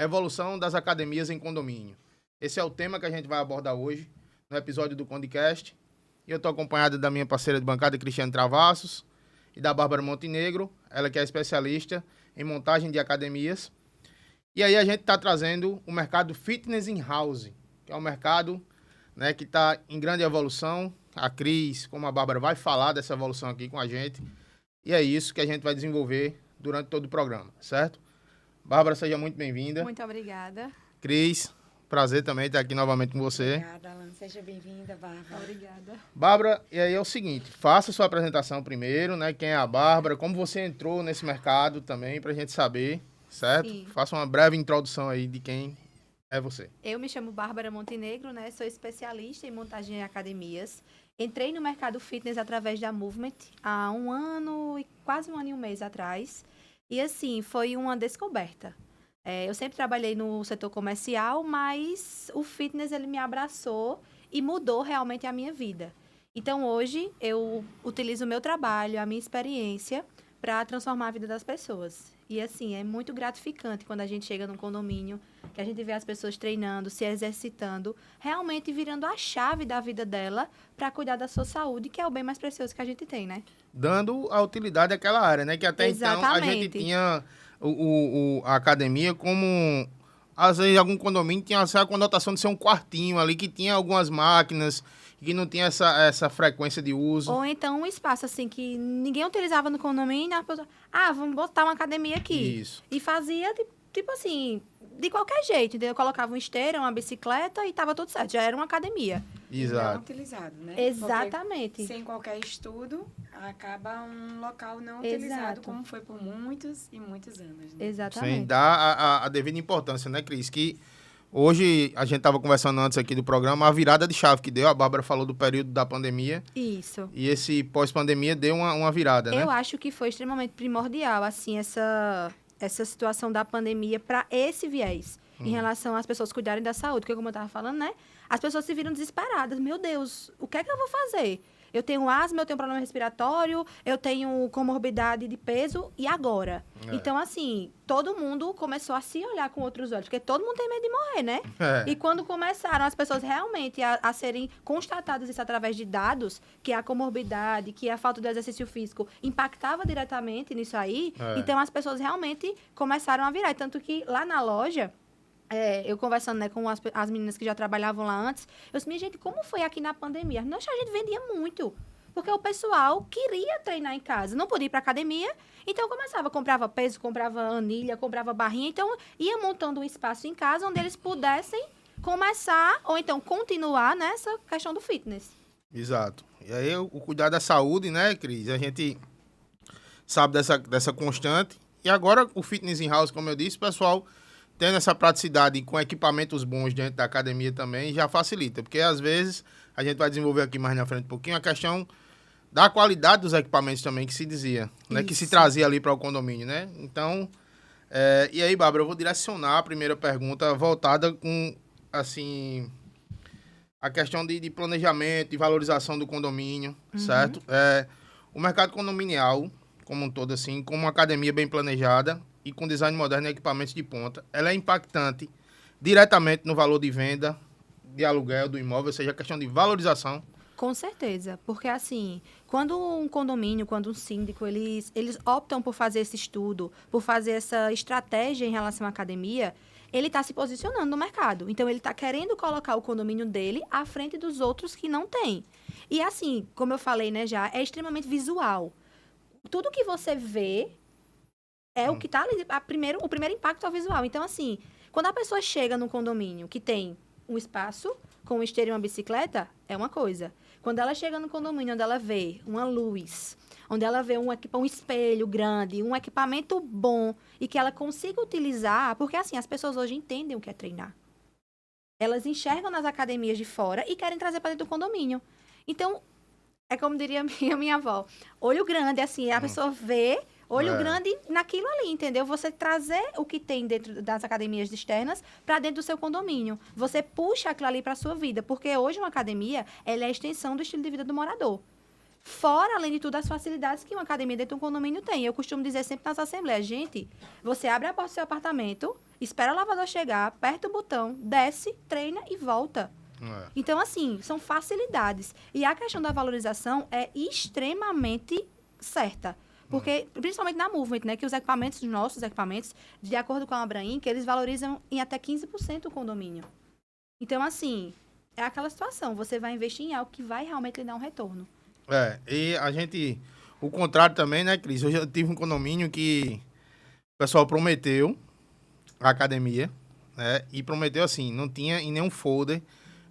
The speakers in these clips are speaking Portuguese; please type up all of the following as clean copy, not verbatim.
Evolução das academias em condomínio. Esse é o tema que a gente vai abordar hoje, no episódio do Condicast. E eu estou acompanhado da minha parceira de bancada, Cristiane Travassos, e da Bárbara Montenegro, ela que é especialista em montagem de academias. E aí a gente está trazendo o mercado fitness in-house, que é um mercado, né, que está em grande evolução. A Cris, como a Bárbara, vai falar dessa evolução aqui com a gente. E é isso que a gente vai desenvolver durante todo o programa, certo? Bárbara, seja muito bem-vinda. Muito obrigada. Cris, prazer também estar aqui novamente com você. Obrigada, Alan. Seja bem-vinda, Bárbara. Obrigada. Bárbara, e aí é o seguinte, faça sua apresentação primeiro, né? Quem é a Bárbara, como você entrou nesse mercado também, pra gente saber, certo? Sim. Faça uma breve introdução aí de quem é você. Eu me chamo Bárbara Montenegro, né? Sou especialista em montagem em academias. Entrei no mercado fitness através da Movement há um ano e quase um ano e um mês atrás. E assim, foi uma descoberta. Eu sempre trabalhei no setor comercial, mas o fitness ele me abraçou e mudou realmente a minha vida. Então hoje eu utilizo o meu trabalho, a minha experiência para transformar a vida das pessoas. E assim, é muito gratificante quando a gente chega num condomínio, que a gente vê as pessoas treinando, se exercitando, realmente virando a chave da vida dela para cuidar da sua saúde, que é o bem mais precioso que a gente tem, né? Dando a utilidade àquela área, né? Que até então a gente Exatamente. tinha a academia como... Às vezes algum condomínio tinha essa conotação de ser um quartinho ali, que tinha algumas máquinas, que não tinha essa frequência de uso. Ou então um espaço assim que ninguém utilizava no condomínio, a pessoa, vamos botar uma academia aqui. Isso. E fazia, tipo assim, de qualquer jeito, entendeu? Colocava uma esteira, uma bicicleta e tava tudo certo, já era uma academia. E não Exato. utilizado, né? Exatamente. Porque, sem qualquer estudo, acaba um local não Exato. utilizado, como foi por muitos e muitos anos, né? Exatamente. Sem dar a devida importância, né, Cris? Que hoje, a gente estava conversando antes aqui do programa, a virada de chave que deu, a Bárbara falou do período da pandemia, Isso. e esse pós-pandemia deu uma virada, né? Eu acho que foi extremamente primordial, assim, essa situação da pandemia para esse viés, em relação às pessoas cuidarem da saúde. Porque, como eu estava falando, né? As pessoas se viram desesperadas. Meu Deus, o que é que eu vou fazer? Eu tenho asma, eu tenho problema respiratório, eu tenho comorbidade de peso, e agora? É. Então, assim, todo mundo começou a se olhar com outros olhos, porque todo mundo tem medo de morrer, né? É. E quando começaram as pessoas realmente a serem constatadas isso através de dados, que a comorbidade, que a falta de exercício físico impactava diretamente nisso aí, É. então as pessoas realmente começaram a virar. Tanto que lá na loja, eu conversando, né, com as meninas que já trabalhavam lá antes, eu disse, minha gente, como foi aqui na pandemia? Nossa, a gente vendia muito. Porque o pessoal queria treinar em casa, não podia ir para academia, então começava, comprava peso, comprava anilha, comprava barrinha, então ia montando um espaço em casa onde eles pudessem começar, ou então continuar nessa questão do fitness. Exato. E aí, o cuidar da saúde, né, Cris? A gente sabe dessa constante. E agora, o fitness in-house, como eu disse, o pessoal tendo essa praticidade com equipamentos bons dentro da academia também, já facilita. Porque, às vezes, a gente vai desenvolver aqui mais na frente um pouquinho, a questão da qualidade dos equipamentos também, que se dizia, né? Que se Isso. trazia ali para o condomínio, né? Então, e aí, Bárbara, eu vou direcionar a primeira pergunta voltada com, assim, a questão de planejamento e valorização do condomínio, certo? O mercado condominial, como um todo, assim, com uma academia bem planejada e com design moderno e equipamentos de ponta, ela é impactante diretamente no valor de venda, de aluguel do imóvel, ou seja, a questão de valorização. Com certeza, porque assim, quando um condomínio, quando um síndico, eles optam por fazer esse estudo, por fazer essa estratégia em relação à academia, ele está se posicionando no mercado. Então, ele está querendo colocar o condomínio dele à frente dos outros que não têm. E assim, como eu falei, né, já, é extremamente visual. Tudo que você vê é o que está ali, o primeiro impacto é o visual. Então, assim, quando a pessoa chega num condomínio que tem um espaço com um esteiro e uma bicicleta, é uma coisa. Quando ela chega no condomínio onde ela vê uma luz, onde ela vê um espelho grande, um equipamento bom e que ela consiga utilizar, porque assim, as pessoas hoje entendem o que é treinar. Elas enxergam nas academias de fora e querem trazer para dentro do condomínio. Então, é como diria minha avó, olho grande, assim, a pessoa vê olho grande naquilo ali, entendeu? Você trazer o que tem dentro das academias externas para dentro do seu condomínio. Você puxa aquilo ali para sua vida, porque hoje uma academia, ela é a extensão do estilo de vida do morador. Fora, além de tudo, as facilidades que uma academia dentro de um condomínio tem. Eu costumo dizer sempre nas assembleias, gente, você abre a porta do seu apartamento, espera o lavador chegar, aperta o botão, desce, treina e volta. Então, assim, são facilidades. E a questão da valorização é extremamente certa. Porque, principalmente na Movement, né? Que os equipamentos, os nossos equipamentos, de acordo com a Abraim, que eles valorizam em até 15% o condomínio. Então, assim, é aquela situação. Você vai investir em algo que vai realmente lhe dar um retorno. E a gente... O contrário também, né, Cris? Eu já tive um condomínio que o pessoal prometeu a academia, né? E prometeu assim, não tinha em nenhum folder,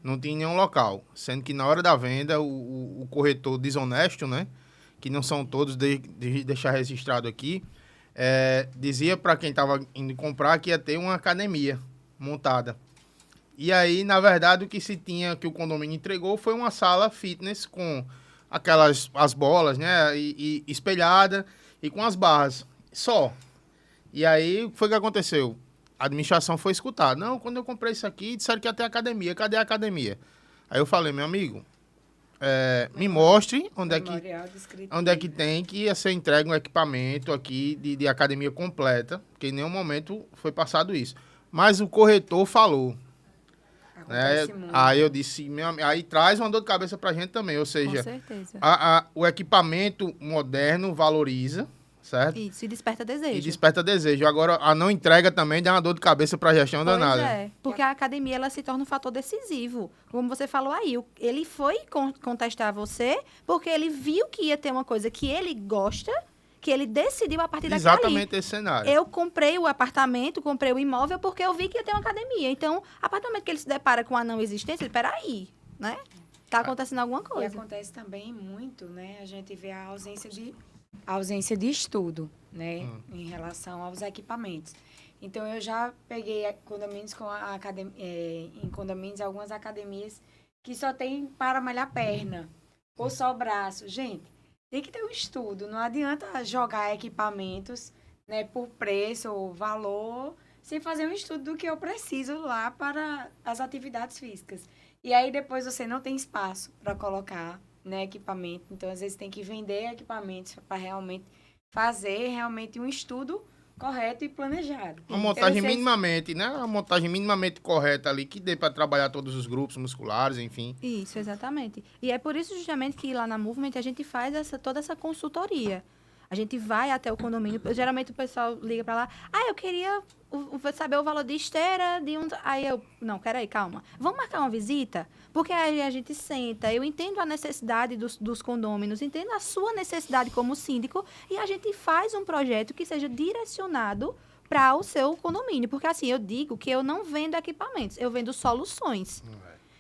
não tinha em nenhum local. Sendo que na hora da venda, o corretor desonesto, né? Que não são todos, de deixar registrado aqui, dizia para quem estava indo comprar que ia ter uma academia montada. E aí, na verdade, o que se tinha, que o condomínio entregou, foi uma sala fitness com as bolas, né, e espelhada e com as barras, só. E aí, o que foi que aconteceu? A administração foi escutar. Não, quando eu comprei isso aqui, disseram que ia ter academia. Cadê a academia? Aí eu falei, meu amigo, me mostre onde é que tem que ia ser entregue um equipamento aqui de academia completa, porque em nenhum momento foi passado isso. Mas o corretor falou. Né? Aí eu disse, aí traz uma dor de cabeça pra gente também, ou seja, com certeza. O equipamento moderno valoriza, certo? Isso, e desperta desejo. E desperta desejo. Agora, a não entrega também dá uma dor de cabeça pra gestão danada. Porque a academia, ela se torna um fator decisivo. Como você falou aí, ele foi contestar você porque ele viu que ia ter uma coisa que ele gosta, que ele decidiu a partir daquilo ali. Exatamente esse cenário. Eu comprei o apartamento, comprei o imóvel porque eu vi que ia ter uma academia. Então, a partir do momento que ele se depara com a não existência, ele, peraí, né? Tá acontecendo alguma coisa. E acontece também muito, né? A gente vê a ausência de estudo, né? Em relação aos equipamentos. Então, eu já peguei condomínios em condomínios, algumas academias que só tem para malhar perna ou só braço. Gente, tem que ter um estudo. Não adianta jogar equipamentos, né, por preço ou valor, sem fazer um estudo do que eu preciso lá para as atividades físicas. E aí, depois, você não tem espaço para colocar, né, equipamento. Então, às vezes, tem que vender equipamentos para realmente fazer um estudo correto e planejado. Uma montagem minimamente, né? Uma montagem minimamente correta ali, que dê para trabalhar todos os grupos musculares, enfim. Isso, exatamente. E é por isso justamente que lá na Movement a gente faz toda essa consultoria. A gente vai até o condomínio, geralmente o pessoal liga para lá, eu queria saber o valor de esteira, Aí eu, não, peraí, calma. Vamos marcar uma visita? Porque aí a gente senta, eu entendo a necessidade dos condôminos, entendo a sua necessidade como síndico, e a gente faz um projeto que seja direcionado para o seu condomínio. Porque assim, eu digo que eu não vendo equipamentos, eu vendo soluções.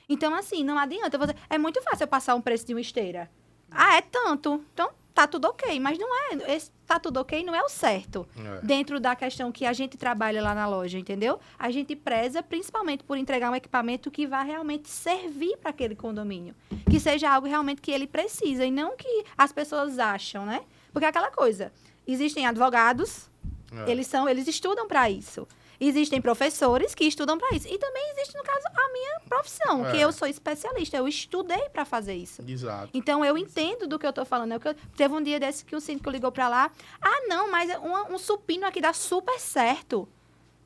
Então, assim, não adianta. É muito fácil eu passar um preço de uma esteira. É tanto. Então, tá tudo ok, mas não é. Esse tá tudo ok não é o certo. Dentro da questão que a gente trabalha lá na loja, entendeu? A gente preza principalmente por entregar um equipamento que vá realmente servir para aquele condomínio. Que seja algo realmente que ele precisa e não que as pessoas acham, né? Porque é aquela coisa. Existem advogados, eles estudam para isso. Existem professores que estudam para isso. E também existe, no caso, a minha profissão, que eu sou especialista. Eu estudei para fazer isso. Exato. Então, eu entendo do que eu estou falando. Teve um dia desse que o síndico ligou para lá. Não, mas um supino aqui dá super certo.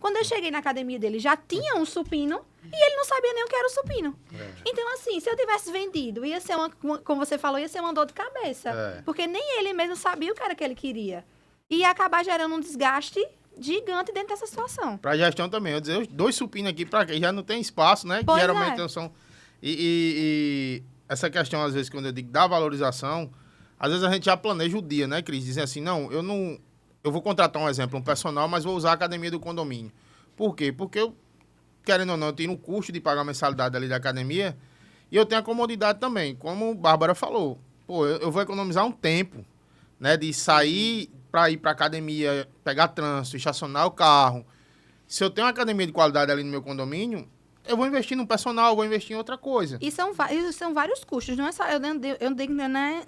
Quando eu cheguei na academia dele, já tinha um supino e ele não sabia nem o que era o supino. Então, assim, se eu tivesse vendido, ia ser como você falou, ia ser uma dor de cabeça. Porque nem ele mesmo sabia o que era que ele queria. E ia acabar gerando um desgaste gigante dentro dessa situação. Para a gestão também. Eu dizer, 2 supinos aqui para quê? Já não tem espaço, né? Pois que geralmente não são... E essa questão, às vezes, quando eu digo da valorização, às vezes a gente já planeja o dia, né, Cris? Dizem assim, eu vou contratar um exemplo, um personal, mas vou usar a academia do condomínio. Por quê? Porque eu, querendo ou não, eu tenho o custo de pagar a mensalidade ali da academia e eu tenho a comodidade também. Como a Bárbara falou, eu vou economizar um tempo, né, de sair para ir para academia, pegar trânsito, estacionar o carro. Se eu tenho uma academia de qualidade ali no meu condomínio, eu vou investir no personal, vou investir em outra coisa. E são vários custos. Não é só, eu digo,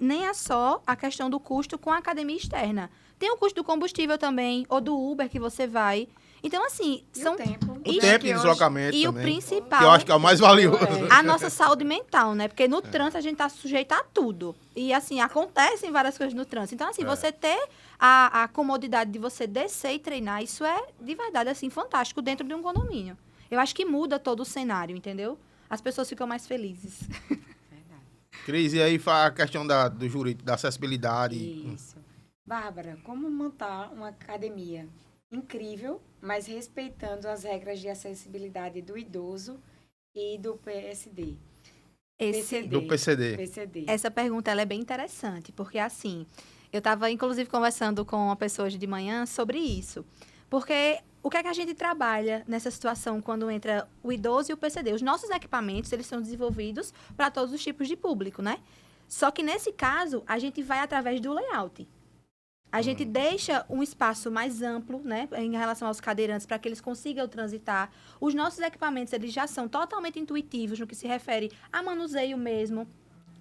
nem é só a questão do custo com a academia externa. Tem o custo do combustível também, ou do Uber que você vai. Então, assim, E são... o tempo. O Isso tempo que de hoje- deslocamento E o também. principal... Que eu acho que é o mais valioso. a nossa saúde mental, né? Porque no trânsito a gente tá sujeito a tudo. E, assim, acontecem várias coisas no trânsito. Então, assim, você ter a comodidade de você descer e treinar, isso é, de verdade, assim, fantástico dentro de um condomínio. Eu acho que muda todo o cenário, entendeu? As pessoas ficam mais felizes. Verdade. Cris, e aí a questão do jurídico, da acessibilidade. Isso. Bárbara, como montar uma academia incrível, mas respeitando as regras de acessibilidade do idoso e do PSD? Do PCD. PCD. Essa pergunta ela é bem interessante, porque assim, eu estava inclusive conversando com uma pessoa hoje de manhã sobre isso. Porque o que é que a gente trabalha nessa situação quando entra o idoso e o PCD? Os nossos equipamentos, eles são desenvolvidos para todos os tipos de público, né? Só que nesse caso, a gente vai através do layout. A gente deixa um espaço mais amplo, né, em relação aos cadeirantes, para que eles consigam transitar. Os nossos equipamentos, eles já são totalmente intuitivos no que se refere a manuseio mesmo.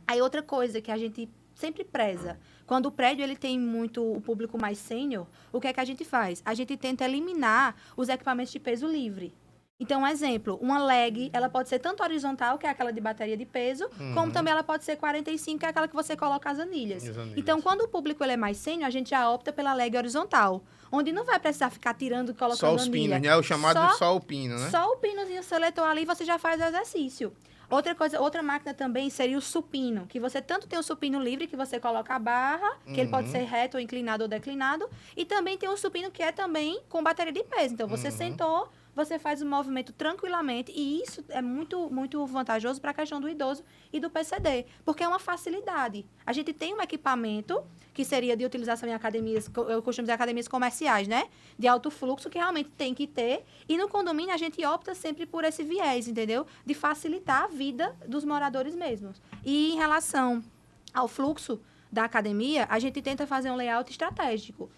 Aí outra coisa que a gente sempre preza, quando o prédio ele tem muito o público mais sênior, o que é que a gente faz? A gente tenta eliminar os equipamentos de peso livre. Então, um exemplo, uma leg, ela pode ser tanto horizontal, que é aquela de bateria de peso, como também ela pode ser 45, que é aquela que você coloca as anilhas. Então, quando o público ele é mais sênior, a gente já opta pela leg horizontal, onde não vai precisar ficar tirando e colocando Só os anilha. pinos, né? O chamado só o pino, né? Só o pinozinho seletor ali, você já faz o exercício. Outra coisa, outra máquina também seria o supino, que você tanto tem o supino livre, que você coloca a barra, que ele pode ser reto, ou inclinado ou declinado, e também tem o supino que é também com bateria de peso. Então, você sentou, você faz o movimento tranquilamente, e isso é muito, muito vantajoso para a questão do idoso e do PCD, porque é uma facilidade. A gente tem um equipamento que seria de utilização em academias, eu costumo dizer academias comerciais, né? De alto fluxo, que realmente tem que ter. E no condomínio a gente opta sempre por esse viés, entendeu? De facilitar a vida dos moradores mesmos. E em relação ao fluxo da academia, a gente tenta fazer um layout estratégico.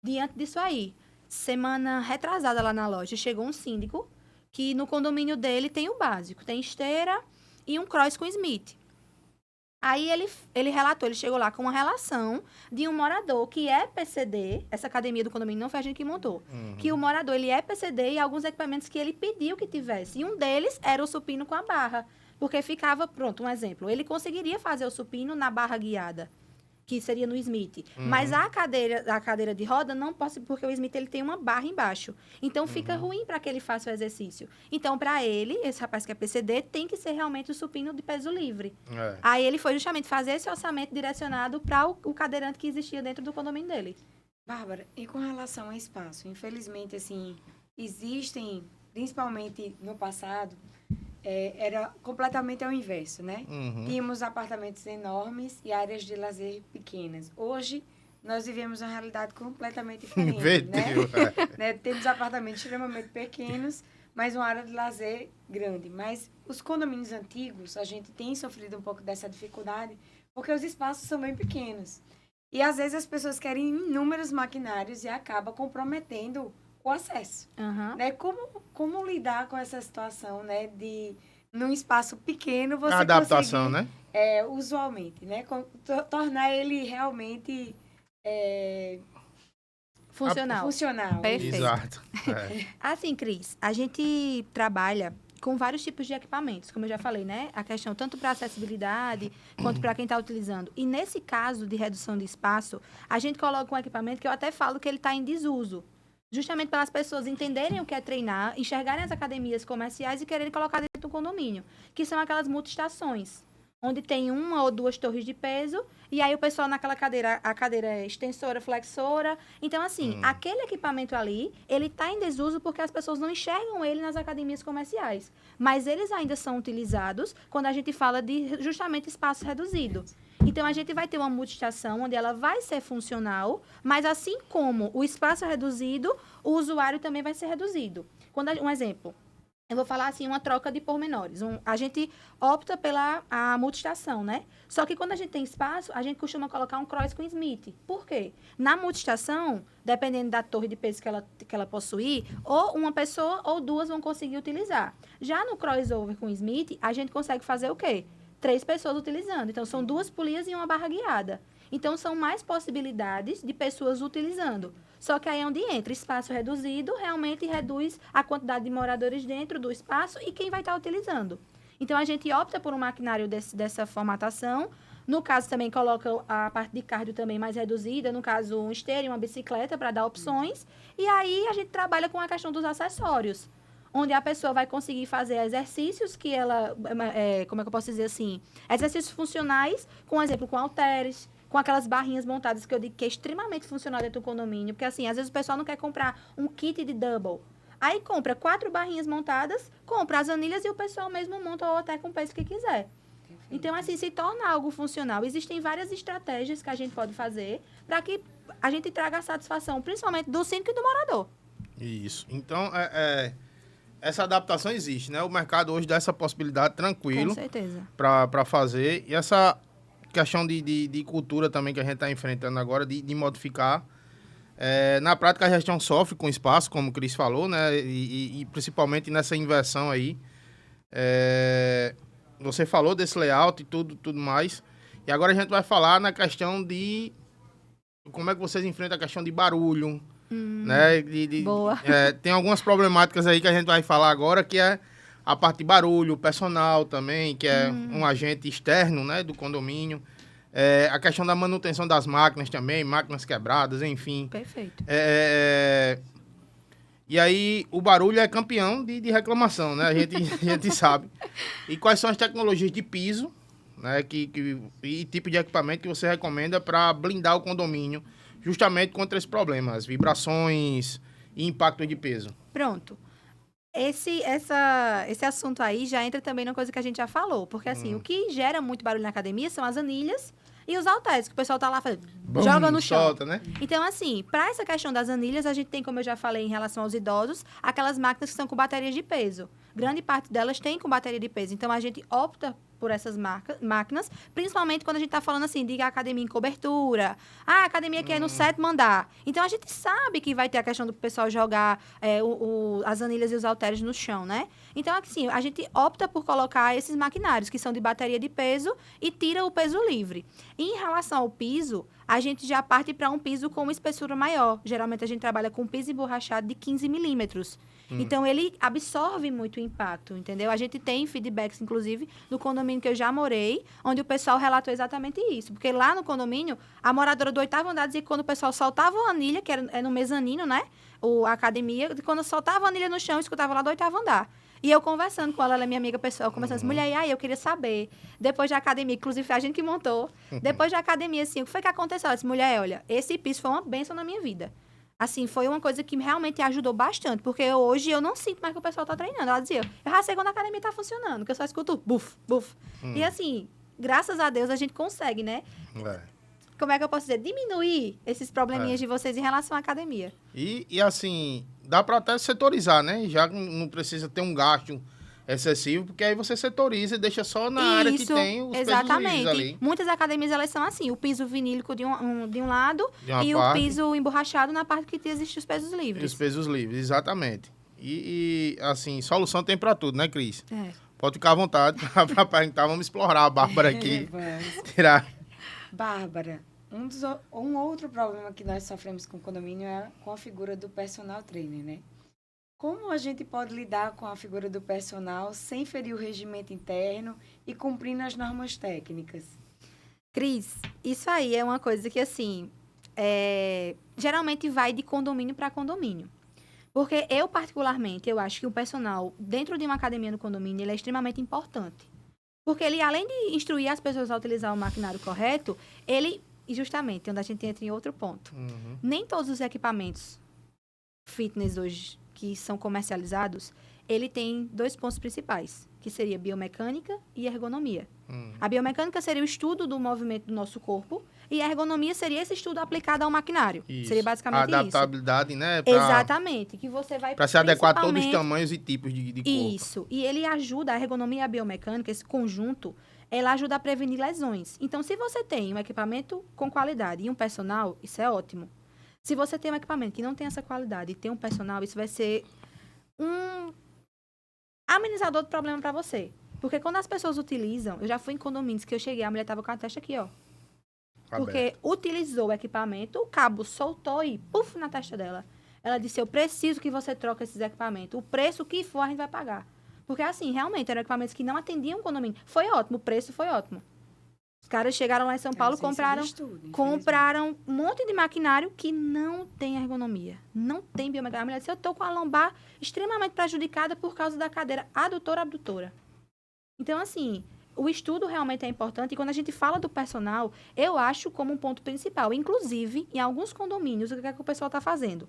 Diante disso aí, semana retrasada lá na loja, chegou um síndico que no condomínio dele tem o básico, tem esteira e um cross com Smith. Aí ele relatou, ele chegou lá com uma relação de um morador que é PCD, essa academia do condomínio não foi a gente que montou, que o morador ele é PCD e alguns equipamentos que ele pediu que tivesse. E um deles era o supino com a barra, porque ficava, pronto, um exemplo, ele conseguiria fazer o supino na barra guiada, que seria no Smith. Mas a cadeira de roda não pode, porque o Smith ele tem uma barra embaixo. Então, fica ruim para que ele faça o exercício. Então, para ele, esse rapaz que é PCD, tem que ser realmente o supino de peso livre. Aí, ele foi justamente fazer esse orçamento direcionado para o cadeirante que existia dentro do condomínio dele. Bárbara, e com relação ao espaço? Infelizmente, assim, existem, principalmente no passado, era completamente ao inverso, né? Tínhamos apartamentos enormes e áreas de lazer pequenas. Hoje, nós vivemos uma realidade completamente diferente, né? Temos apartamentos extremamente pequenos, mas uma área de lazer grande. Mas os condomínios antigos, a gente tem sofrido um pouco dessa dificuldade, porque os espaços são bem pequenos. E, às vezes, as pessoas querem inúmeros maquinários e acaba comprometendo o acesso. Né? Como lidar com essa situação, né? De, num espaço pequeno, você adaptação, conseguir, né? Usualmente, né? Tornar ele realmente Funcional. Perfeito. Exato. Assim, Cris, a gente trabalha com vários tipos de equipamentos, como eu já falei, né? A questão tanto para acessibilidade quanto para quem está utilizando. E nesse caso de redução de espaço, a gente coloca um equipamento que eu até falo que ele está em desuso. Justamente para as pessoas entenderem o que é treinar, enxergarem as academias comerciais e quererem colocar dentro do condomínio, que são aquelas multiestações, onde tem uma ou duas torres de peso, e aí o pessoal naquela cadeira, a cadeira é extensora, flexora. Então, assim, aquele equipamento ali, ele está em desuso porque as pessoas não enxergam ele nas academias comerciais. Mas eles ainda são utilizados quando a gente fala de justamente espaço reduzido. Então, a gente vai ter uma multiestação onde ela vai ser funcional, mas assim como o espaço é reduzido, o usuário também vai ser reduzido. Um exemplo, eu vou falar assim, uma troca de pormenores. A gente opta pela multiestação, né? Só que quando a gente tem espaço, a gente costuma colocar um cross com Smith. Por quê? Na multiestação, dependendo da torre de peso que ela possuir, ou uma pessoa ou duas vão conseguir utilizar. Já no crossover com Smith, a gente consegue fazer o quê? 3 pessoas utilizando. Então, são 2 polias e uma barra guiada. Então, são mais possibilidades de pessoas utilizando. Só que aí é onde entra espaço reduzido, realmente reduz a quantidade de moradores dentro do espaço e quem vai estar utilizando. Então, a gente opta por um maquinário dessa formatação. No caso, também coloca a parte de cardio também mais reduzida. No caso, um esteiro e uma bicicleta para dar opções. E aí, a gente trabalha com a questão dos acessórios. Onde a pessoa vai conseguir fazer exercícios que ela... como é que eu posso dizer assim? Exercícios funcionais, com exemplo, com halteres, com aquelas barrinhas montadas que eu digo que é extremamente funcional dentro do condomínio. Porque, assim, às vezes o pessoal não quer comprar um kit de double. Aí compra 4 barrinhas montadas, compra as anilhas e o pessoal mesmo monta ou até com o peso que quiser. Então, assim, se torna algo funcional. Existem várias estratégias que a gente pode fazer para que a gente traga a satisfação, principalmente do síndico e do morador. Isso. Então, essa adaptação existe, né? O mercado hoje dá essa possibilidade tranquilo Com certeza. para fazer. E essa questão de cultura também que a gente está enfrentando agora, de modificar. Na prática, a gestão sofre com espaço, como o Cris falou, né? E principalmente nessa inversão aí. Você falou desse layout e tudo mais. E agora a gente vai falar na questão de como é que vocês enfrentam a questão de barulho, né? Boa. Tem algumas problemáticas aí que a gente vai falar agora, que é a parte de barulho, o personal também, que é um agente externo, né, do condomínio. A questão da manutenção das máquinas também, máquinas quebradas, enfim. Perfeito. E aí, o barulho é campeão de reclamação, né? A gente sabe. E quais são as tecnologias de piso, né? E tipo de equipamento que você recomenda para blindar o condomínio justamente contra esse problema, as vibrações e impacto de peso? Pronto. Esse assunto aí já entra também numa coisa que a gente já falou. Porque, assim, o que gera muito barulho na academia são as anilhas e os halteres, que o pessoal tá lá fazendo, joga no chão. Solta, né? Então, assim, para essa questão das anilhas, a gente tem, como eu já falei em relação aos idosos, aquelas máquinas que são com baterias de peso. Grande parte delas tem com bateria de peso. Então, a gente opta por essas máquinas, principalmente quando a gente está falando assim, de academia em cobertura. A academia que é no 7º andar. Então, a gente sabe que vai ter a questão do pessoal jogar as anilhas e os halteres no chão, né? Então, assim, a gente opta por colocar esses maquinários, que são de bateria de peso, e tira o peso livre. E em relação ao piso, a gente já parte para um piso com uma espessura maior. Geralmente, a gente trabalha com um piso emborrachado de 15 milímetros. Então, ele absorve muito o impacto, entendeu? A gente tem feedbacks, inclusive, no condomínio que eu já morei, onde o pessoal relatou exatamente isso. Porque lá no condomínio, a moradora do 8º andar dizia que quando o pessoal soltava a anilha, que era no mezanino, né? A academia, quando soltava a anilha no chão, eu escutava lá do 8º andar. E eu conversando com ela é minha amiga pessoal, conversando assim, mulher, e aí eu queria saber, depois da academia, inclusive foi a gente que montou, depois da academia, assim, o que foi que aconteceu? Ela disse, mulher, olha, esse piso foi uma bênção na minha vida. Assim, foi uma coisa que realmente ajudou bastante, porque hoje eu não sinto mais que o pessoal tá treinando. Ela dizia, eu já sei quando a academia tá funcionando, que eu só escuto buf, buf. E assim, graças a Deus a gente consegue, né? Como é que eu posso dizer? Diminuir esses probleminhas de vocês em relação à academia. E assim, dá para até setorizar, né? Já não precisa ter um gasto excessivo, porque aí você setoriza e deixa só na área que tem os pesos livres ali. Muitas academias, elas são assim, o piso vinílico de um lado e parte, o piso emborrachado na parte que existe os pesos livres. E os pesos livres, exatamente. E assim, solução tem para tudo, né, Cris? Pode ficar à vontade para perguntar. Vamos explorar a Bárbara aqui. Tirar. Bárbara, um outro problema que nós sofremos com o condomínio é com a figura do personal trainer, né? Como a gente pode lidar com a figura do personal sem ferir o regimento interno e cumprindo as normas técnicas? Cris, isso aí é uma coisa que, assim, geralmente vai de condomínio para condomínio. Porque eu, particularmente, eu acho que o personal, dentro de uma academia no condomínio, ele é extremamente importante. Porque ele, além de instruir as pessoas a utilizar o maquinário correto, ele, justamente, onde a gente entra em outro ponto. Nem todos os equipamentos fitness hoje que são comercializados, ele tem 2 pontos principais, que seria biomecânica e ergonomia. A biomecânica seria o estudo do movimento do nosso corpo e a ergonomia seria esse estudo aplicado ao maquinário. Isso. Seria basicamente a adaptabilidade, isso. Né? Exatamente. Que você vai para se adequar a todos os tamanhos e tipos de corpo. Isso. E ele ajuda, a ergonomia e a biomecânica, esse conjunto, ela ajuda a prevenir lesões. Então, se você tem um equipamento com qualidade e um personal, isso é ótimo. Se você tem um equipamento que não tem essa qualidade e tem um personal, isso vai ser um amenizador do problema para você. Porque quando as pessoas utilizam, eu já fui em condomínios que eu cheguei, a mulher tava com a testa aqui, ó. Porque utilizou o equipamento, o cabo soltou e puf na testa dela. Ela disse, eu preciso que você troque esses equipamentos. O preço que for, a gente vai pagar. Porque, assim, realmente, eram equipamentos que não atendiam o condomínio. Foi ótimo, o preço foi ótimo. Os caras chegaram lá em São Paulo, compraram um monte de maquinário que não tem ergonomia. Não tem biomecânica. A mulher disse, eu estou com a lombar extremamente prejudicada por causa da cadeira adutora-abdutora. Então, assim, o estudo realmente é importante. E quando a gente fala do personal, eu acho como um ponto principal. Inclusive, em alguns condomínios, o que é que o pessoal está fazendo?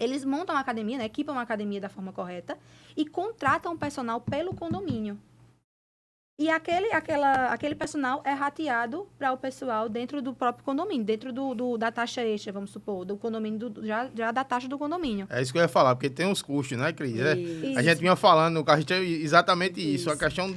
Eles montam uma academia, né, equipam uma academia da forma correta e contratam um personal pelo condomínio. E aquele personal é rateado para o pessoal dentro do próprio condomínio, dentro da taxa extra, vamos supor, do condomínio, já da taxa do condomínio. É isso que eu ia falar, porque tem os custos, né, Cris? A gente vinha falando no carro, exatamente isso, a questão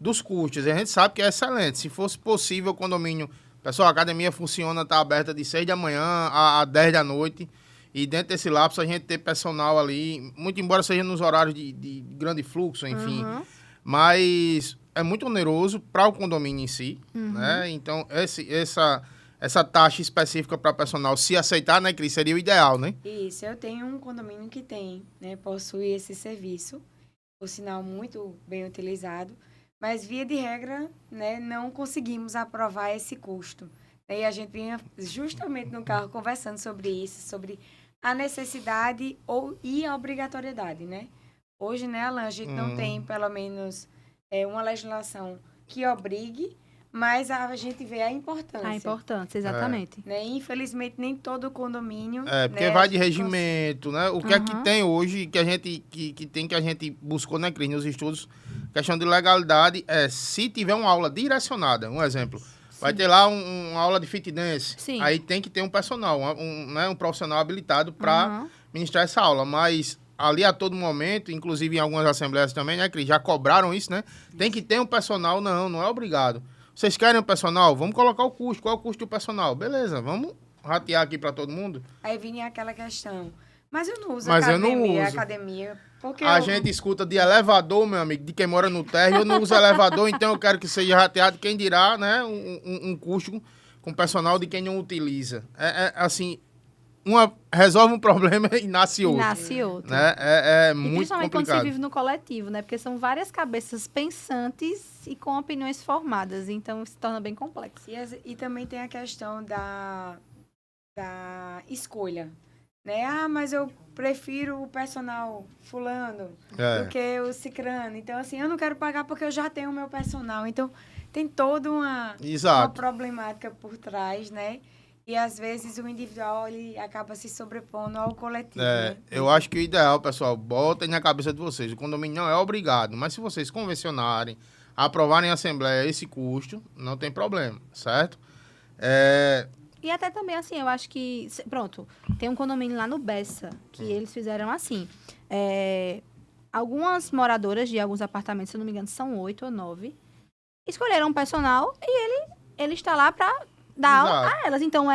dos custos. A gente sabe que é excelente. Se fosse possível o condomínio... Pessoal, a academia funciona, está aberta de 6 da manhã a 10 da noite. E dentro desse lapso a gente ter personal ali, muito embora seja nos horários de grande fluxo, enfim. Uhum. Mas é muito oneroso para o condomínio em si, né? Então, essa taxa específica para personal, se aceitar, né, Cris, seria o ideal, né? Isso, eu tenho um condomínio que tem, né, possui esse serviço, por sinal muito bem utilizado, mas via de regra, né, não conseguimos aprovar esse custo. E a gente vinha justamente no carro conversando sobre isso, sobre a necessidade e a obrigatoriedade, né? Hoje, né, Alan, a gente não tem, pelo menos, uma legislação que obrigue, mas a gente vê a importância. A importância, exatamente. Né? Infelizmente, nem todo condomínio... porque né, vai de regimento, né? O que é que tem hoje, que a gente buscou, né, Cris, nos estudos, questão de legalidade, se tiver uma aula direcionada, um exemplo... Vai ter lá uma aula de fit dance. Sim. Aí tem que ter um personal, um profissional habilitado para ministrar essa aula. Mas ali a todo momento, inclusive em algumas assembleias também, né, Cris? Já cobraram isso, né? Tem que ter um personal. Não é obrigado. Vocês querem um personal? Vamos colocar o custo. Qual é o custo do personal? Beleza, vamos ratear aqui para todo mundo. Aí vinha aquela questão. Mas eu não uso academia. Porque gente escuta de elevador, meu amigo, de quem mora no térreo. Eu não uso elevador, então eu quero que seja rateado. Quem dirá, né? Um custo com personal de quem não utiliza. Assim, resolve um problema e nasce outro. Né? É muito principalmente complicado. Quando se vive no coletivo, né? Porque são várias cabeças pensantes e com opiniões formadas. Então, se torna bem complexo. E também tem a questão da escolha. Né? Mas eu prefiro o personal fulano do que o cicrano. Então, assim, eu não quero pagar porque eu já tenho o meu personal. Então, tem toda uma problemática por trás, né? E, às vezes, o individual ele acaba se sobrepondo ao coletivo. Né? Eu acho que o ideal, pessoal, botem na cabeça de vocês. O condomínio não é obrigado, mas se vocês convencionarem, aprovarem em assembleia esse custo, não tem problema, certo? E até também, assim, eu acho que... Pronto, tem um condomínio lá no Bessa, que eles fizeram assim. Algumas moradoras de alguns apartamentos, se eu não me engano, são 8 ou 9, escolheram um personal e ele está lá para dar aula a elas. Então,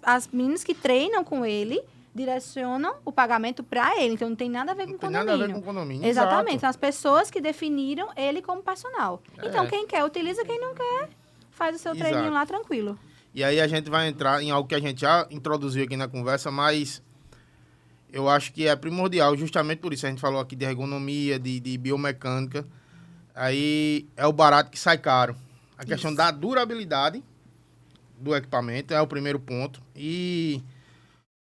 as meninas que treinam com ele, direcionam o pagamento para ele. Então, não tem nada a ver com o condomínio. Nada a ver com o condomínio. Exatamente. São as pessoas que definiram ele como personal. Então, quem quer, utiliza. Quem não quer, faz o seu treininho lá tranquilo. E aí a gente vai entrar em algo que a gente já introduziu aqui na conversa, mas eu acho que é primordial, justamente por isso. A gente falou aqui de ergonomia, de biomecânica. Aí é o barato que sai caro. A questão da durabilidade do equipamento é o primeiro ponto. E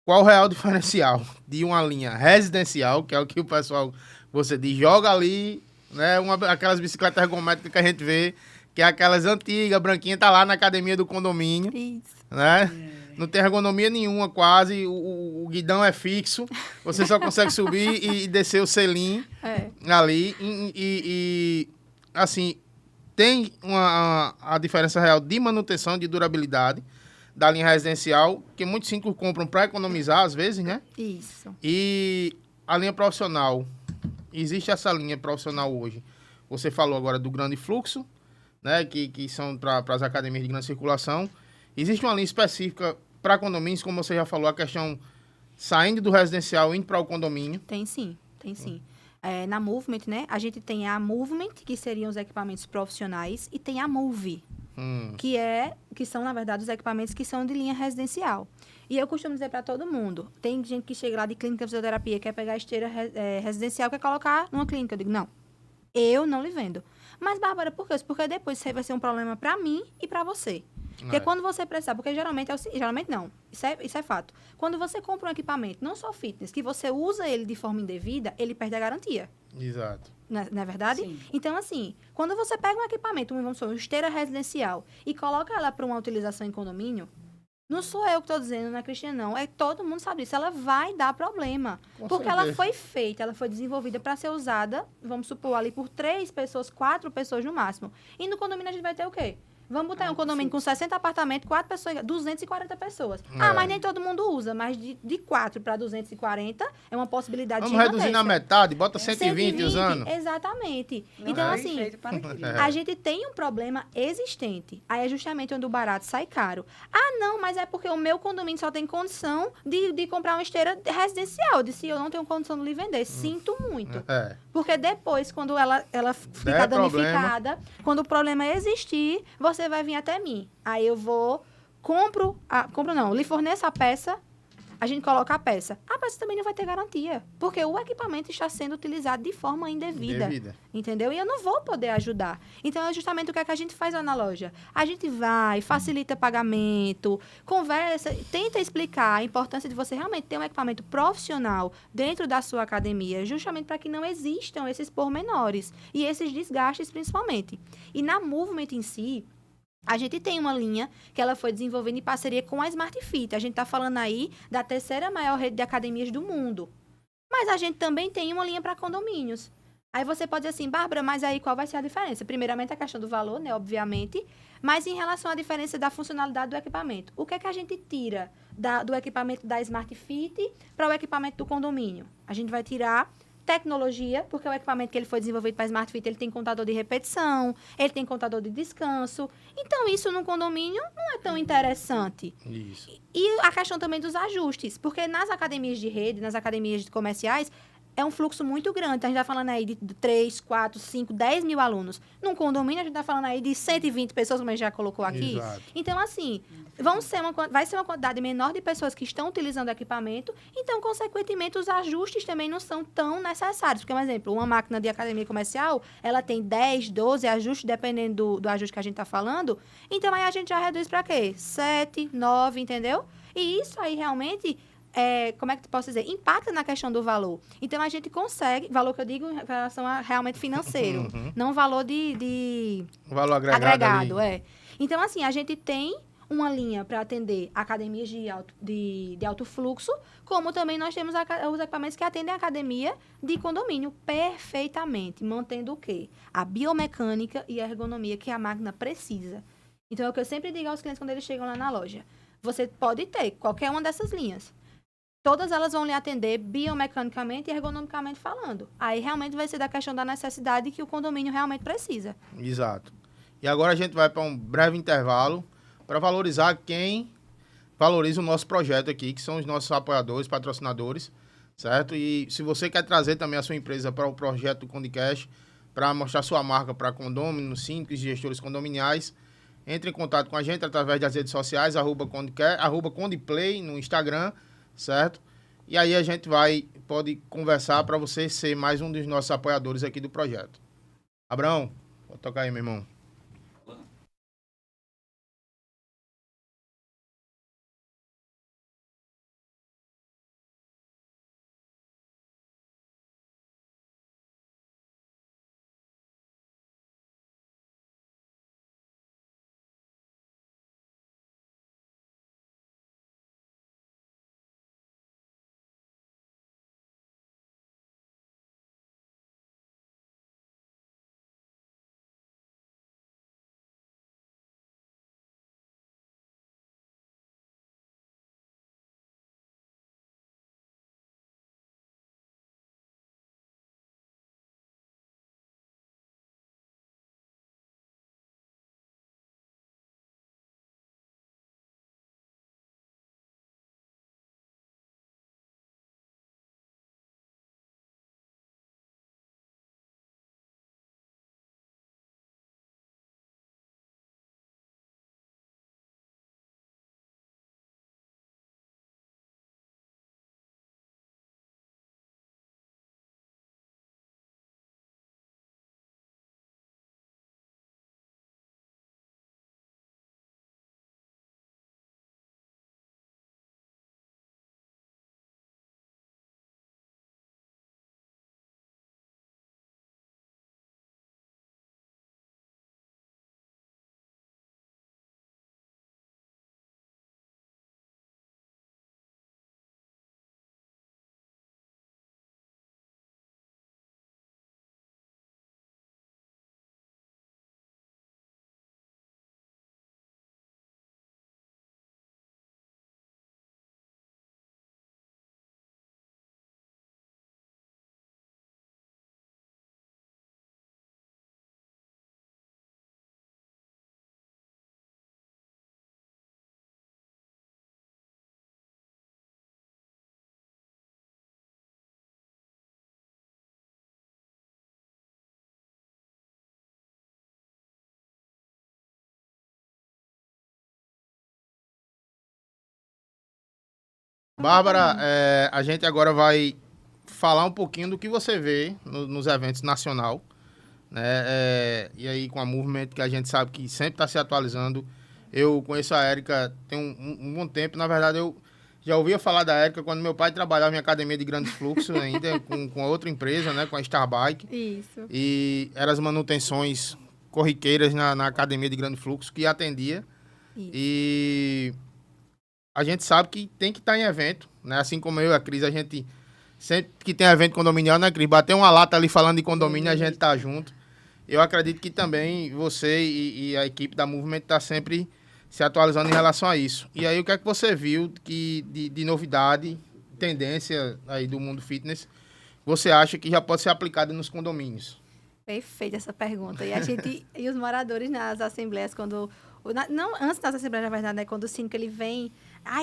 qual o real diferencial de uma linha residencial, que é o que o pessoal, você diz, joga ali, né? Aquelas bicicletas ergométricas que a gente vê, que é aquelas antigas, branquinha, tá lá na academia do condomínio. Isso. Né? Não tem ergonomia nenhuma quase, o guidão é fixo, você só consegue subir e descer o selim ali. E assim, tem a diferença real de manutenção, de durabilidade da linha residencial, que muitos síndicos compram para economizar, às vezes, né? Isso. E a linha profissional, existe essa linha profissional hoje. Você falou agora do grande fluxo, né, que são para as academias de grande circulação. Existe uma linha específica para condomínios, como você já falou, a questão saindo do residencial, indo para o condomínio. Tem sim. Na Movement, né, a gente tem a Movement, que seriam os equipamentos profissionais, e tem a Move, que é que são, na verdade, os equipamentos que são de linha residencial. E eu costumo dizer para todo mundo, tem gente que chega lá de clínica de fisioterapia, quer pegar a esteira residencial, quer colocar numa clínica. Eu digo, não, eu não lhe vendo. Mas, Bárbara, por quê? Porque depois isso aí vai ser um problema para mim e para você. Porque quando você precisar, porque geralmente geralmente não, isso é fato. Quando você compra um equipamento, não só fitness, que você usa ele de forma indevida, ele perde a garantia. Exato. Não é verdade? Sim. Então, assim, quando você pega um equipamento, vamos supor, uma esteira residencial, e coloca ela para uma utilização em condomínio, não sou eu que estou dizendo, não é Cristian, não. É todo mundo sabe disso. Ela vai dar problema. Com Porque certeza. ela foi feita, ela foi desenvolvida para ser usada, vamos supor, ali por 3 pessoas, 4 pessoas no máximo. E no condomínio a gente vai ter o quê? Vamos botar em um condomínio com 60 apartamentos, 4 pessoas, 240 pessoas. Ah, mas nem todo mundo usa. Mas de 4 para 240 é uma possibilidade Vamos reduzir na gigantesca. metade, bota 120 usando. Exatamente. Não Então, foi assim, feito para aquilo. a gente tem um problema existente. Aí é justamente onde o barato sai caro. Ah, não, mas é porque o meu condomínio só tem condição de comprar uma esteira residencial. Eu disse, eu não tenho condição de lhe vender. Sinto muito. É. Porque depois, quando ela ficar Der danificada, quando o problema existir, você vai vir até mim. Aí eu vou, compro não, lhe forneço a peça, a gente coloca a peça. A peça também não vai ter garantia, porque o equipamento está sendo utilizado de forma indevida. Entendeu? E eu não vou poder ajudar. Então, é justamente o que é que a gente faz lá na loja. A gente vai, facilita pagamento, conversa, tenta explicar a importância de você realmente ter um equipamento profissional dentro da sua academia, justamente para que não existam esses pormenores e esses desgastes, principalmente. E na Movement em si, a gente tem uma linha que ela foi desenvolvendo em parceria com a Smart Fit. A gente está falando aí da 3ª maior rede de academias do mundo. Mas a gente também tem uma linha para condomínios. Aí você pode dizer assim, Bárbara, mas aí qual vai ser a diferença? Primeiramente, a questão do valor, né? Obviamente. Mas em relação à diferença da funcionalidade do equipamento. O que é que a gente tira do equipamento da Smart Fit para o equipamento do condomínio? A gente vai tirar tecnologia, porque o equipamento que ele foi desenvolvido para Smart Fit, ele tem contador de repetição, ele tem contador de descanso. Então, isso no condomínio não é tão interessante. Isso. E a questão também dos ajustes, porque nas academias de rede, nas academias comerciais, é um fluxo muito grande. Então, a gente está falando aí de 3, 4, 5, 10 mil alunos. Num condomínio, a gente está falando aí de 120 pessoas, como a gente já colocou aqui. Exato. Então, assim, vai ser uma quantidade menor de pessoas que estão utilizando o equipamento. Então, consequentemente, os ajustes também não são tão necessários. Porque, por exemplo, uma máquina de academia comercial, ela tem 10, 12 ajustes, dependendo do ajuste que a gente está falando. Então, aí a gente já reduz para quê? 7, 9, entendeu? E isso aí, realmente... como é que eu posso dizer? Impacta na questão do valor. Então, a gente consegue, valor que eu digo em relação a realmente financeiro, não valor de Valor agregado ali. Então, assim, a gente tem uma linha para atender academias de alto fluxo, como também nós temos os equipamentos que atendem a academia de condomínio perfeitamente, mantendo o quê? A biomecânica e a ergonomia que a máquina precisa. Então, é o que eu sempre digo aos clientes quando eles chegam lá na loja. Você pode ter qualquer uma dessas linhas. Todas elas vão lhe atender biomecanicamente e ergonomicamente falando. Aí realmente vai ser da questão da necessidade que o condomínio realmente precisa. Exato. E agora a gente vai para um breve intervalo para valorizar quem valoriza o nosso projeto aqui, que são os nossos apoiadores, patrocinadores, certo? E se você quer trazer também a sua empresa para o projeto do Condicast, para mostrar sua marca para condôminos, síndicos e gestores condominiais, entre em contato com a gente através das redes sociais, @condiplay no Instagram, certo? E aí a gente pode conversar para você ser mais um dos nossos apoiadores aqui do projeto. Abraão, vou tocar aí, meu irmão. Bárbara, a gente agora vai falar um pouquinho do que você vê nos eventos nacional, né? E aí com a Movement, que a gente sabe que sempre está se atualizando. Eu conheço a Érica tem um bom tempo. Na verdade, eu já ouvia falar da Érica quando meu pai trabalhava em academia de grandes fluxos ainda, com outra empresa, né? Com a Starbike. Isso. E eram as manutenções corriqueiras na academia de grande fluxo que atendia. Isso. E a gente sabe que tem que estar em evento, né? Assim como eu e a Cris, a gente sempre que tem evento condominial, né, Cris? Bater uma lata ali falando de condomínio, a gente tá junto. Eu acredito que também você e a equipe da Movement tá sempre se atualizando em relação a isso. E aí, o que é que você viu de novidade, tendência aí do mundo fitness, você acha que já pode ser aplicado nos condomínios? Perfeita essa pergunta. E a gente e os moradores nas assembleias, não, antes das assembleias, na verdade, né, quando o síndico ele vem,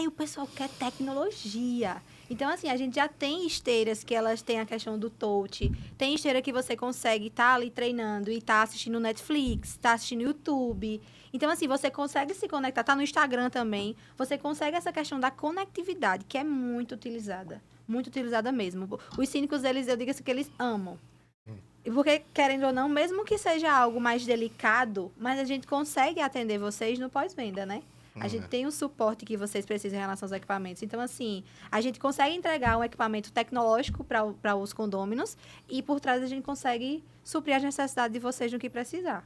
o pessoal quer tecnologia. Então, assim, a gente já tem esteiras que elas têm a questão do touch, tem esteira que você consegue estar ali treinando e estar assistindo Netflix, estar assistindo YouTube. Então, assim, você consegue se conectar, tá no Instagram também, você consegue essa questão da conectividade, que é muito utilizada mesmo. Os síndicos, eu digo assim, que eles amam. Porque, querendo ou não, mesmo que seja algo mais delicado, mas a gente consegue atender vocês no pós-venda, né? A gente tem o suporte que vocês precisam em relação aos equipamentos. Então, assim, a gente consegue entregar um equipamento tecnológico para os condôminos e, por trás, a gente consegue suprir as necessidades de vocês no que precisar.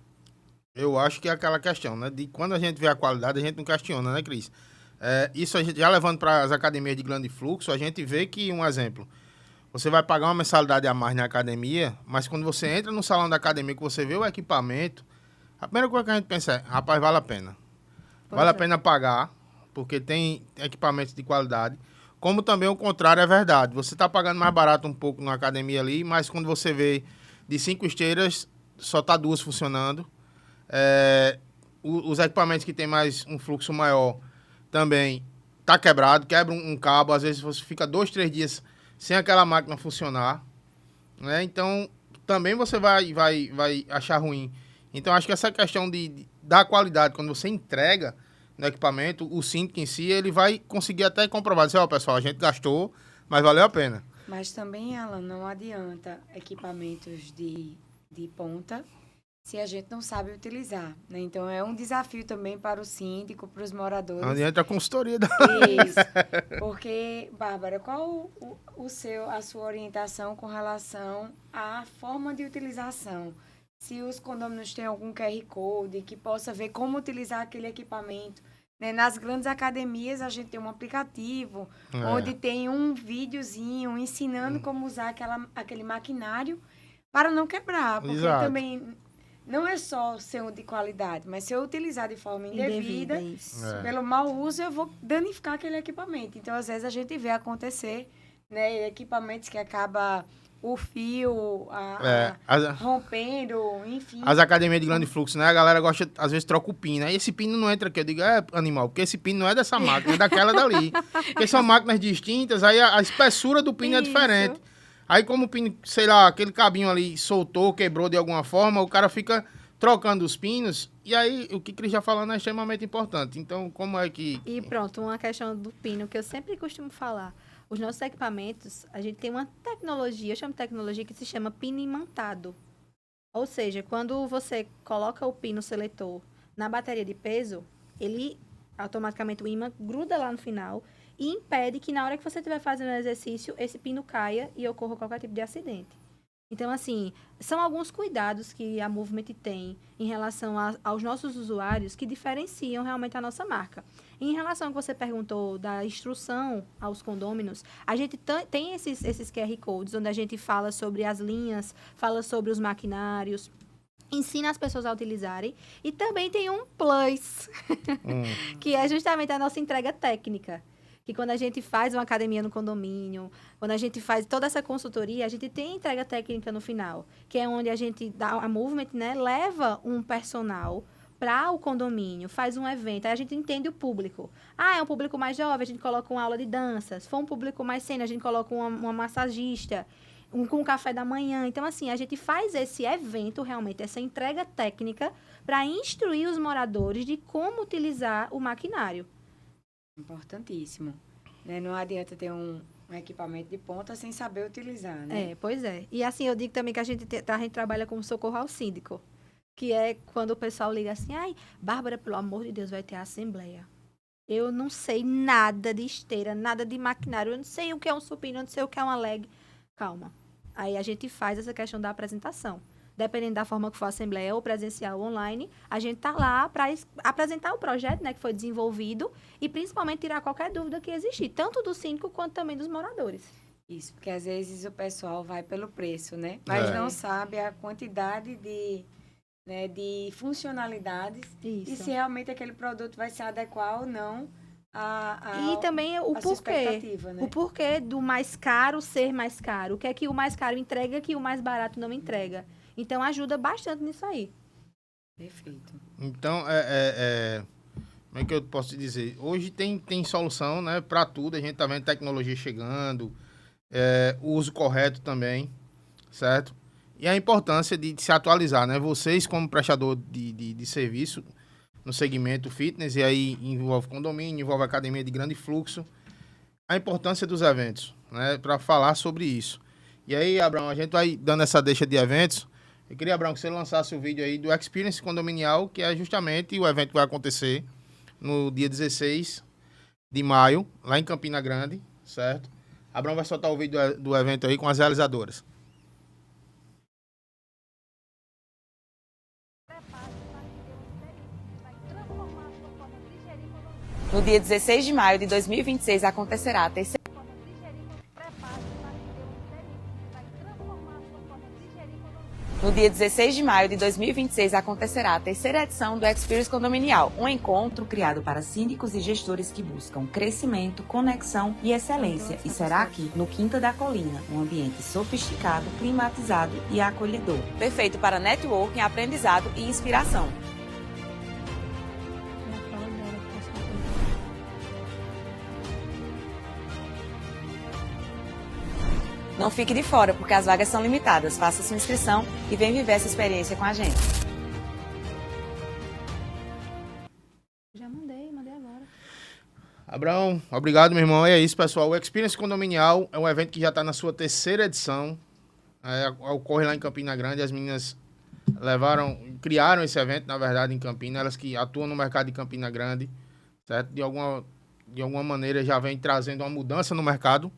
Eu acho que é aquela questão, né? De quando a gente vê a qualidade, a gente não questiona, né, Cris? Isso a gente já levando para as academias de grande fluxo, a gente vê que, um exemplo, você vai pagar uma mensalidade a mais na academia, mas quando você entra no salão da academia, que você vê o equipamento, a primeira coisa que a gente pensa é, rapaz, vale a pena. Vale a pena pagar, porque tem equipamentos de qualidade. Como também o contrário é verdade. Você está pagando mais barato um pouco na academia ali, mas quando você vê de 5 esteiras, só tá 2 funcionando. Os equipamentos que tem mais um fluxo maior também tá quebrado, quebra um cabo, às vezes você fica 2, 3 dias sem aquela máquina funcionar, né? Então, também você vai achar ruim. Então, acho que essa questão da qualidade, quando você entrega no equipamento, o síndico em si, ele vai conseguir até comprovar. Dizer, pessoal, a gente gastou, mas valeu a pena. Mas também, Alan, não adianta equipamentos de ponta se a gente não sabe utilizar, né? Então, é um desafio também para o síndico, para os moradores. Onde entra a consultoria da... Isso. Porque, Bárbara, qual a sua orientação com relação à forma de utilização? Se os condôminos têm algum QR Code que possa ver como utilizar aquele equipamento. Né? Nas grandes academias, a gente tem um aplicativo onde tem um videozinho ensinando como usar aquele maquinário para não quebrar. Porque também não é só ser de qualidade, mas se eu utilizar de forma indevida, pelo mau uso, eu vou danificar aquele equipamento. Então, às vezes, a gente vê acontecer, né, equipamentos que acabam o fio rompendo, enfim. As academias de grande fluxo, né? A galera gosta, às vezes, troca o pino. Aí esse pino não entra aqui. Eu digo, animal, porque esse pino não é dessa máquina, é daquela dali. Porque são máquinas distintas, aí a espessura do pino é diferente. Aí como o pino, sei lá, aquele cabinho ali soltou, quebrou de alguma forma, o cara fica trocando os pinos. E aí, o que Cris já falando é extremamente importante. Então, como é que... E pronto, uma questão do pino, que eu sempre costumo falar. Os nossos equipamentos, a gente tem uma tecnologia, eu chamo de tecnologia, que se chama pino imantado. Ou seja, quando você coloca o pino seletor na bateria de peso, ele automaticamente, o ímã gruda lá no final e impede que na hora que você estiver fazendo o exercício, esse pino caia e ocorra qualquer tipo de acidente. Então, assim, são alguns cuidados que a Movement tem em relação aos nossos usuários que diferenciam realmente a nossa marca. Em relação ao que você perguntou da instrução aos condôminos, a gente tem esses QR Codes, onde a gente fala sobre as linhas, fala sobre os maquinários, ensina as pessoas a utilizarem. E também tem um plus, que é justamente a nossa entrega técnica. Que quando a gente faz uma academia no condomínio, quando a gente faz toda essa consultoria, a gente tem entrega técnica no final, que é onde a gente, a Movement, né, leva um personal para o condomínio, faz um evento, aí a gente entende o público. É um público mais jovem, a gente coloca uma aula de dança. Se for um público mais sênior, a gente coloca uma massagista, com café da manhã. Então, assim, a gente faz esse evento, realmente, essa entrega técnica, para instruir os moradores de como utilizar o maquinário. Importantíssimo. né? Não adianta ter um equipamento de ponta sem saber utilizar, né? Pois é. E assim, eu digo também que a gente trabalha com socorro ao síndico, que é quando o pessoal liga assim, ai, Bárbara, pelo amor de Deus, vai ter a assembleia. Eu não sei nada de esteira, nada de maquinário, eu não sei o que é um supino, eu não sei o que é uma leg. Calma. Aí a gente faz essa questão da apresentação. Dependendo da forma que for a assembleia, ou presencial ou online, a gente está lá para apresentar o projeto, né, que foi desenvolvido e principalmente tirar qualquer dúvida que existir, tanto do síndico quanto também dos moradores. Isso, porque às vezes o pessoal vai pelo preço, né? Mas não sabe a quantidade de funcionalidades e se realmente aquele produto vai se adequar ou não e também o porquê, né? o porquê do mais caro ser mais caro. O que é que o mais caro entrega que o mais barato não entrega. Então, ajuda bastante nisso aí. Perfeito. Então, como é que eu posso te dizer? Hoje tem solução, né, para tudo. A gente tá vendo tecnologia chegando, o uso correto também, certo? E a importância de se atualizar, né? Vocês, como prestador de serviço no segmento fitness, e aí envolve condomínio, envolve academia de grande fluxo, a importância dos eventos, né? Para falar sobre isso. E aí, Abraão, a gente vai dando essa deixa de eventos. Eu queria, Abraão, que você lançasse o vídeo aí do Experience Condominial, que é justamente o evento que vai acontecer no dia 16 de maio, lá em Campina Grande, certo? Abraão vai soltar o vídeo do evento aí com as realizadoras. No dia 16 de maio de 2026 acontecerá a terceira... No dia 16 de maio de 2026 acontecerá a terceira edição do Experience Condominial, um encontro criado para síndicos e gestores que buscam crescimento, conexão e excelência. E será aqui, no Quinta da Colina, um ambiente sofisticado, climatizado e acolhedor. Perfeito para networking, aprendizado e inspiração. Não fique de fora, porque as vagas são limitadas. Faça sua inscrição e vem viver essa experiência com a gente. Já mandei agora. Abraão, obrigado, meu irmão. E é isso, pessoal. O Experience Condominial é um evento que já está na sua terceira edição. Ocorre lá em Campina Grande. As meninas criaram esse evento, na verdade, em Campina. Elas que atuam no mercado de Campina Grande, certo? De alguma maneira já vem trazendo uma mudança no mercado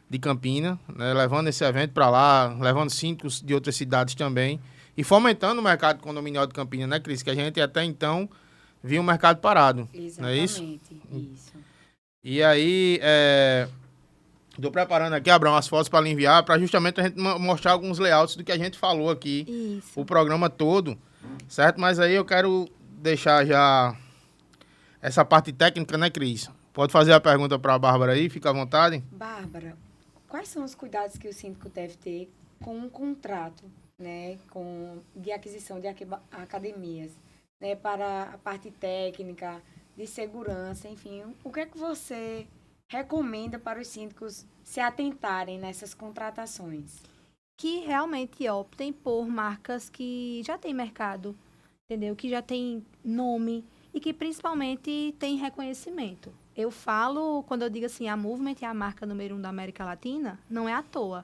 de Campina, né, levando esse evento para lá, levando síndicos de outras cidades também e fomentando o mercado condominial de Campina, né, Cris? Que a gente até então via o mercado parado. Exatamente, não é isso? Isso. E aí, estou preparando aqui, Abraão, as fotos para lhe enviar, para justamente a gente mostrar alguns layouts do que a gente falou aqui, Isso. o programa todo, certo? Mas aí eu quero deixar já essa parte técnica, né, Cris? Pode fazer a pergunta para a Bárbara aí, fica à vontade. Bárbara, quais são os cuidados que o síndico deve ter com um contrato, né, de aquisição de academias, né, para a parte técnica, de segurança, enfim, o que é que você recomenda para os síndicos se atentarem nessas contratações? Que realmente optem por marcas que já têm mercado, entendeu? Que já tem nome e que principalmente tem reconhecimento. Eu falo, quando eu digo assim, a Movement é a marca número 1 da América Latina, não é à toa.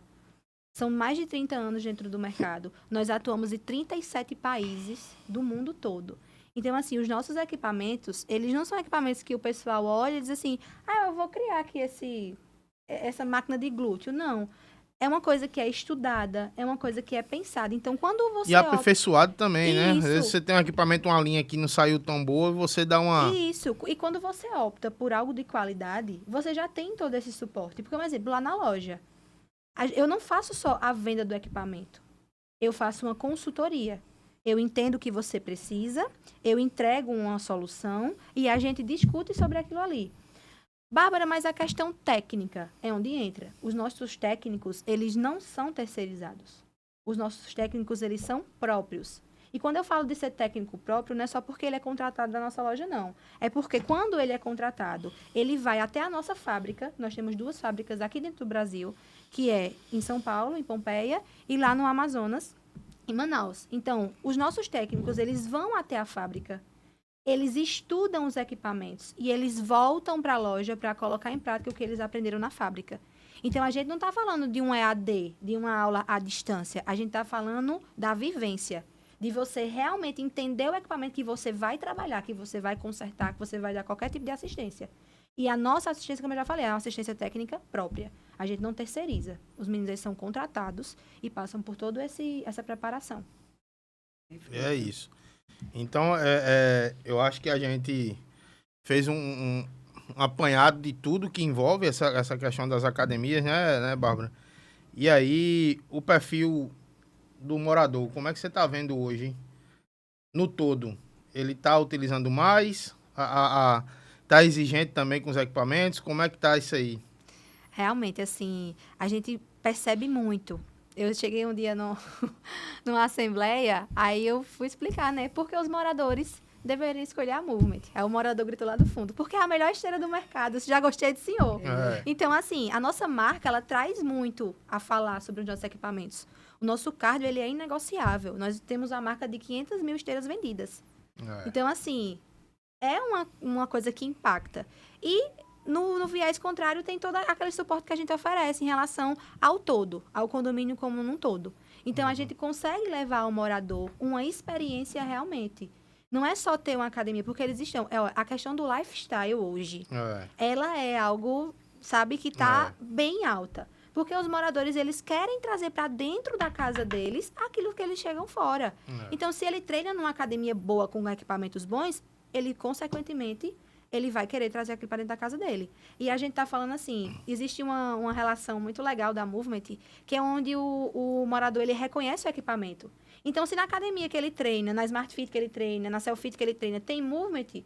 São mais de 30 anos dentro do mercado. Nós atuamos em 37 países do mundo todo. Então, assim, os nossos equipamentos, eles não são equipamentos que o pessoal olha e diz assim, eu vou criar aqui essa máquina de glúteo. Não. É uma coisa que é estudada, é uma coisa que é pensada. Então, quando você... E aperfeiçoado também, né? Às Isso. vezes você tem um equipamento, uma linha que não saiu tão boa, você dá uma... Isso. E quando você opta por algo de qualidade, você já tem todo esse suporte. Porque, por exemplo, lá na loja, eu não faço só a venda do equipamento. Eu faço uma consultoria. Eu entendo o que você precisa, eu entrego uma solução e a gente discute sobre aquilo ali. Bárbara, mas a questão técnica é onde entra. Os nossos técnicos, eles não são terceirizados. Os nossos técnicos, eles são próprios. E quando eu falo de ser técnico próprio, não é só porque ele é contratado da nossa loja, não. É porque quando ele é contratado, ele vai até a nossa fábrica. Nós temos 2 fábricas aqui dentro do Brasil, que é em São Paulo, em Pompeia, e lá no Amazonas, em Manaus. Então, os nossos técnicos, eles vão até a fábrica. eles estudam os equipamentos e eles voltam para a loja para colocar em prática o que eles aprenderam na fábrica. Então, a gente não está falando de um EAD, de uma aula à distância. A gente está falando da vivência, de você realmente entender o equipamento que você vai trabalhar, que você vai consertar, que você vai dar qualquer tipo de assistência. E a nossa assistência, como eu já falei, é uma assistência técnica própria. A gente não terceiriza. Os meninos eles são contratados e passam por toda essa preparação. É isso. Então, eu acho que a gente fez um apanhado de tudo que envolve essa questão das academias, né, Bárbara? E aí, o perfil do morador, como é que você está vendo hoje? No todo, ele está utilizando mais? Está exigente também com os equipamentos? Como é que está isso aí? Realmente, assim, a gente percebe muito. Eu cheguei um dia numa assembleia, aí eu fui explicar, né? Por que os moradores deveriam escolher a Movement. Aí o morador gritou lá do fundo, porque é a melhor esteira do mercado, já gostei do senhor. É. Então, assim, a nossa marca, ela traz muito a falar sobre os nossos equipamentos. O nosso cardio, ele é inegociável. Nós temos a marca de 500 mil esteiras vendidas. É. Então, assim, é uma coisa que impacta. E no viés contrário, tem todo aquele suporte que a gente oferece em relação ao todo, ao condomínio como um todo. Então, a gente consegue levar ao morador uma experiência realmente. Não é só ter uma academia, porque eles estão... a questão do lifestyle hoje, ela é algo, sabe, que está bem alta. Porque os moradores, eles querem trazer para dentro da casa deles aquilo que eles chegam fora. Então, se ele treina numa academia boa, com equipamentos bons, ele, consequentemente, ele vai querer trazer aquilo para dentro da casa dele. E a gente está falando assim, existe uma relação muito legal da Movement, que é onde o morador, ele reconhece o equipamento. Então, se na academia que ele treina, na Smart Fit que ele treina, na Selfit que ele treina, tem Movement,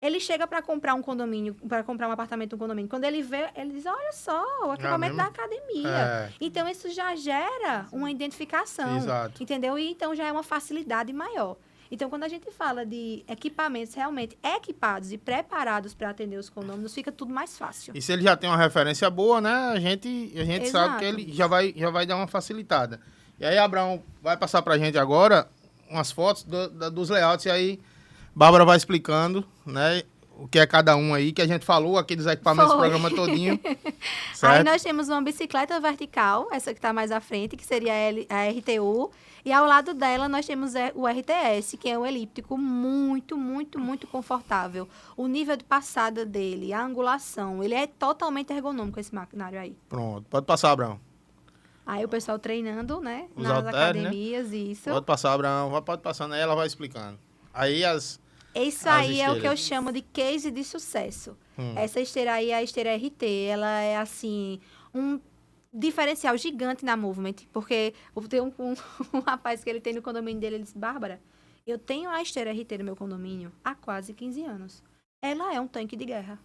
ele chega para comprar um condomínio, para comprar um apartamento, um condomínio. Quando ele vê, ele diz, olha só, o equipamento da academia. Então, isso já gera uma identificação. Exato. Entendeu? E então, já é uma facilidade maior. Então, quando a gente fala de equipamentos realmente equipados e preparados para atender os condôminos, fica tudo mais fácil. E se ele já tem uma referência boa, né? A gente sabe que ele já vai dar uma facilitada. E aí, Abraão vai passar pra gente agora umas fotos dos layouts. E aí, Bárbara vai explicando, né? O que é cada um aí, que a gente falou aqui dos equipamentos do programa todinho. Certo? Aí nós temos uma bicicleta vertical, essa que está mais à frente, que seria a RTU. E ao lado dela nós temos o RTS, que é um elíptico muito, muito, muito confortável. O nível de passada dele, a angulação, ele é totalmente ergonômico, esse maquinário aí. Pronto, pode passar, Abraão. Aí o pessoal treinando, né? Os nas halteres, academias, né? Isso. Pode passar, Abraão. Pode passando aí, ela vai explicando. Aí Isso aí é o que eu chamo de case de sucesso. Essa esteira aí é a esteira RT. Ela é, assim, um diferencial gigante na Movement. Porque tem um rapaz que ele tem no condomínio dele, ele disse, Bárbara, eu tenho a esteira RT no meu condomínio há quase 15 anos. Ela é um tanque de guerra.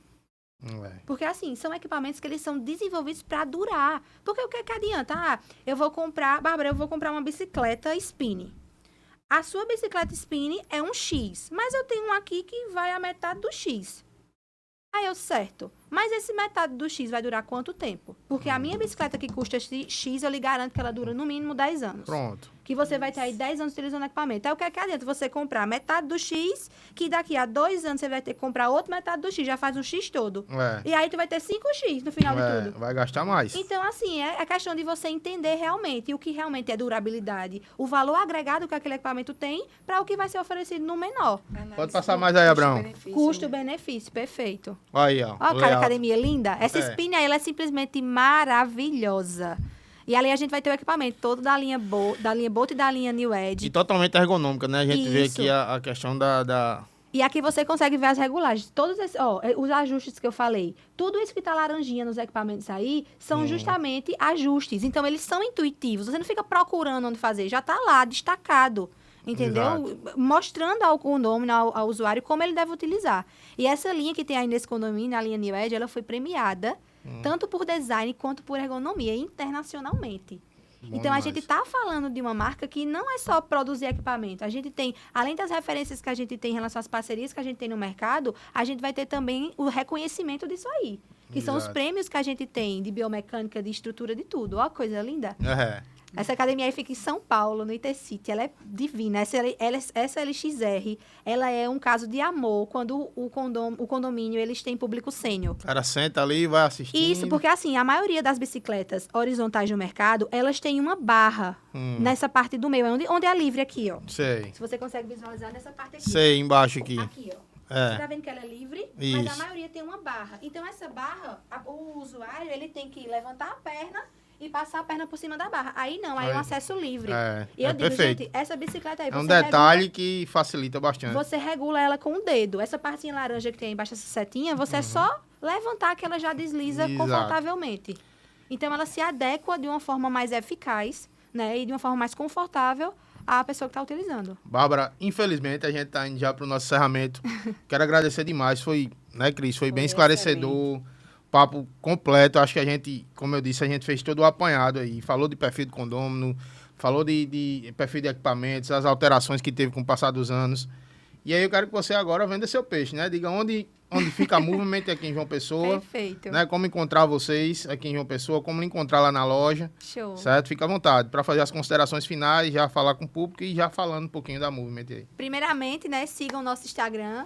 Porque, assim, são equipamentos que eles são desenvolvidos para durar. Porque o que adianta? Bárbara, eu vou comprar uma bicicleta Spin. A sua bicicleta Spin é um X, mas eu tenho um aqui que vai a metade do X. Aí eu, certo. Mas esse metade do X vai durar quanto tempo? Porque a minha bicicleta que custa X, eu lhe garanto que ela dura no mínimo 10 anos. Pronto. Que você vai ter aí 10 anos utilizando o equipamento. Aí o que adianta você comprar metade do X, que daqui a 2 anos você vai ter que comprar outra metade do X, já faz um X todo. E aí tu vai ter 5X no final de tudo. Vai gastar mais. Então, assim, é questão de você entender realmente o que realmente é durabilidade, o valor agregado que aquele equipamento tem para o que vai ser oferecido no menor. Pode passar mais aí, Abraão. Custo-benefício, perfeito. Aí, ó. Ó, cara, academia linda. Essa Spin aí, ela é simplesmente maravilhosa. E ali a gente vai ter o equipamento todo da linha Bolt e da linha New Edge. E totalmente ergonômica, né? A gente vê Isso. aqui a questão da... E aqui você consegue ver as regulagens. Todos esses, os ajustes que eu falei. Tudo isso que tá laranjinha nos equipamentos aí são justamente ajustes. Então, eles são intuitivos. Você não fica procurando onde fazer. Já tá lá, destacado. Entendeu? Exato. Mostrando ao condomínio, ao usuário, como ele deve utilizar. E essa linha que tem aí nesse condomínio, a linha New Edge, ela foi premiada tanto por design quanto por ergonomia internacionalmente. Bom então, a demais. gente está falando de uma marca que não é só produzir equipamento. A gente tem, além das referências que a gente tem em relação às parcerias que a gente tem no mercado, a gente vai ter também o reconhecimento disso aí. Que são os Exato. prêmios que a gente tem de biomecânica, de estrutura, de tudo. Ó, coisa linda. Essa academia aí fica em São Paulo, no Intercity. Ela é divina. Essa LXR, ela é um caso de amor quando o condomínio, eles têm público sênior. O cara senta ali e vai assistindo. Isso, porque assim, a maioria das bicicletas horizontais no mercado, elas têm uma barra nessa parte do meio, onde é a livre aqui, ó. Sei. Se você consegue visualizar nessa parte aqui. Sei, embaixo aqui. Aqui, ó. É. Você tá vendo que ela é livre, Isso. mas a maioria tem uma barra. Então, essa barra, o usuário, ele tem que levantar a perna e passar a perna por cima da barra. Aí não, aí é um acesso livre. E eu digo, perfeito. gente, essa bicicleta aí, É um você detalhe que facilita bastante. você regula ela com o dedo. Essa partinha laranja que tem embaixo dessa setinha, você é só levantar que ela já desliza Exato. confortavelmente. Então, ela se adequa de uma forma mais eficaz, né? E de uma forma mais confortável à pessoa que está utilizando. Bárbara, infelizmente a gente está indo já para o nosso encerramento. Quero agradecer demais. Foi, né, Cris? Foi bem esclarecedor. Papo completo. Acho que a gente, como eu disse, a gente fez todo o apanhado aí. Falou de perfil de condômino, falou de perfil de equipamentos, as alterações que teve com o passar dos anos. E aí eu quero que você agora venda seu peixe, né? Diga onde fica a Movement aqui em João Pessoa. Perfeito. Né? Como encontrar vocês aqui em João Pessoa, como encontrar lá na loja. Show. Certo? Fica à vontade para fazer as considerações finais, já falar com o público e já falando um pouquinho da Movement aí. Primeiramente, né, sigam o nosso Instagram,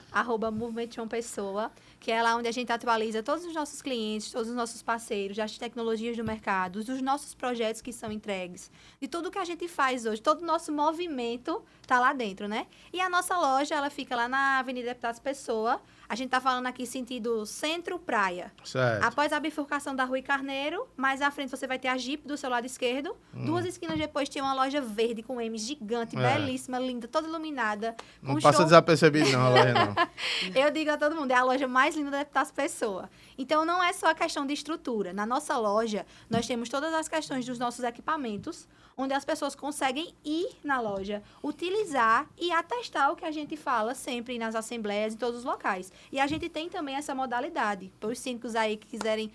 @movementjoaopessoa, que é lá onde a gente atualiza todos os nossos clientes, todos os nossos parceiros, as tecnologias do mercado, dos nossos projetos que são entregues, de tudo que a gente faz hoje, todo o nosso movimento tá lá dentro, né? E a nossa loja, ela fica lá na Avenida Deputados Pessoa. A gente tá falando aqui sentido centro-praia. Certo. Após a bifurcação da Rui Carneiro, mais à frente você vai ter a Jeep do seu lado esquerdo. 2 esquinas depois tem uma loja verde com M gigante, belíssima, linda, toda iluminada. Não com passa show. desapercebido não, a loja não. Eu digo a todo mundo, é a loja mais linda da Deputados Pessoa. Então, não é só a questão de estrutura. Na nossa loja, nós temos todas as questões dos nossos equipamentos, onde as pessoas conseguem ir na loja, utilizar e atestar o que a gente fala sempre nas assembleias, em todos os locais. E a gente tem também essa modalidade. Para os síndicos aí que quiserem,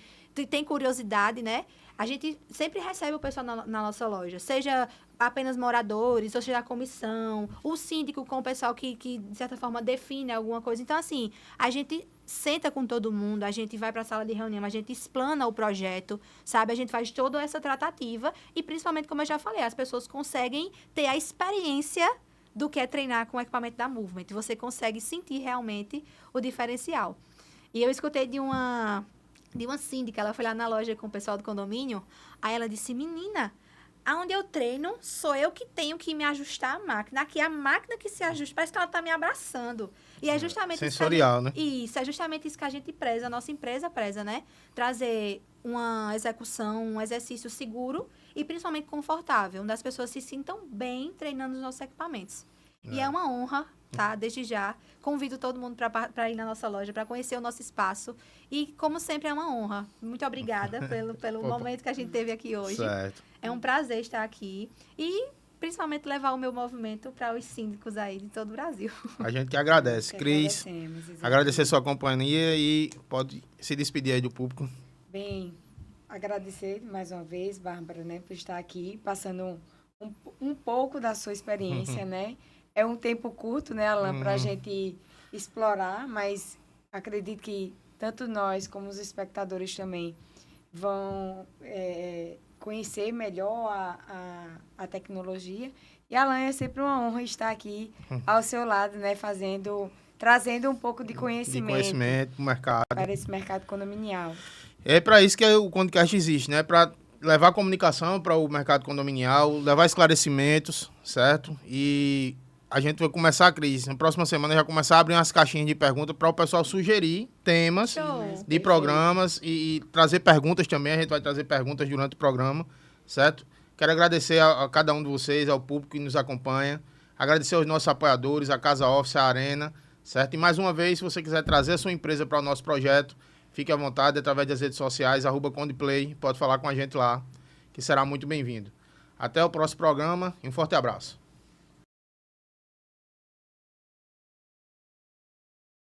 tem curiosidade, né? A gente sempre recebe o pessoal na nossa loja, seja apenas moradores, ou seja a comissão, o síndico com o pessoal que, de certa forma, define alguma coisa. Então, assim, a gente senta com todo mundo, a gente vai para a sala de reunião, a gente explana o projeto, sabe? A gente faz toda essa tratativa e, principalmente, como eu já falei, as pessoas conseguem ter a experiência do que é treinar com o equipamento da Movement. Você consegue sentir realmente o diferencial. E eu escutei de uma síndica, ela foi lá na loja com o pessoal do condomínio, aí ela disse, menina, aonde eu treino, sou eu que tenho que me ajustar à máquina. Aqui é a máquina que se ajusta, parece que ela está me abraçando. E é justamente sensorial, né? Isso, é justamente isso que a gente preza, a nossa empresa preza, né? Trazer uma execução, um exercício seguro e principalmente confortável, onde as pessoas se sintam bem treinando os nossos equipamentos. E é uma honra, tá? Desde já. Convido todo mundo para ir na nossa loja, para conhecer o nosso espaço. E, como sempre, é uma honra. Muito obrigada pelo momento que a gente teve aqui hoje. Certo. É um prazer estar aqui. E, principalmente, levar o meu movimento para os síndicos aí de todo o Brasil. A gente que agradece. Cris, agradecer sua companhia e pode se despedir aí do público. Bem, agradecer mais uma vez, Bárbara, né, por estar aqui, passando um pouco da sua experiência, né? É um tempo curto, né, Alan, para a gente explorar, mas acredito que tanto nós como os espectadores também vão conhecer melhor a tecnologia. E, Alan, é sempre uma honra estar aqui ao seu lado, né, trazendo um pouco de conhecimento pro mercado. para esse mercado condominial. É para isso que o Condicast existe, né? Para levar comunicação para o mercado condominial, levar esclarecimentos, certo? E a gente vai começar, Cris, na próxima semana já começar a abrir umas caixinhas de perguntas para o pessoal sugerir temas de programas e trazer perguntas também. A gente vai trazer perguntas durante o programa, certo? Quero agradecer a cada um de vocês, ao público que nos acompanha. Agradecer aos nossos apoiadores, a Casa Office, a Arena, certo? E mais uma vez, se você quiser trazer a sua empresa para o nosso projeto, fique à vontade através das redes sociais, @Condeplay, pode falar com a gente lá, que será muito bem-vindo. Até o próximo programa e um forte abraço.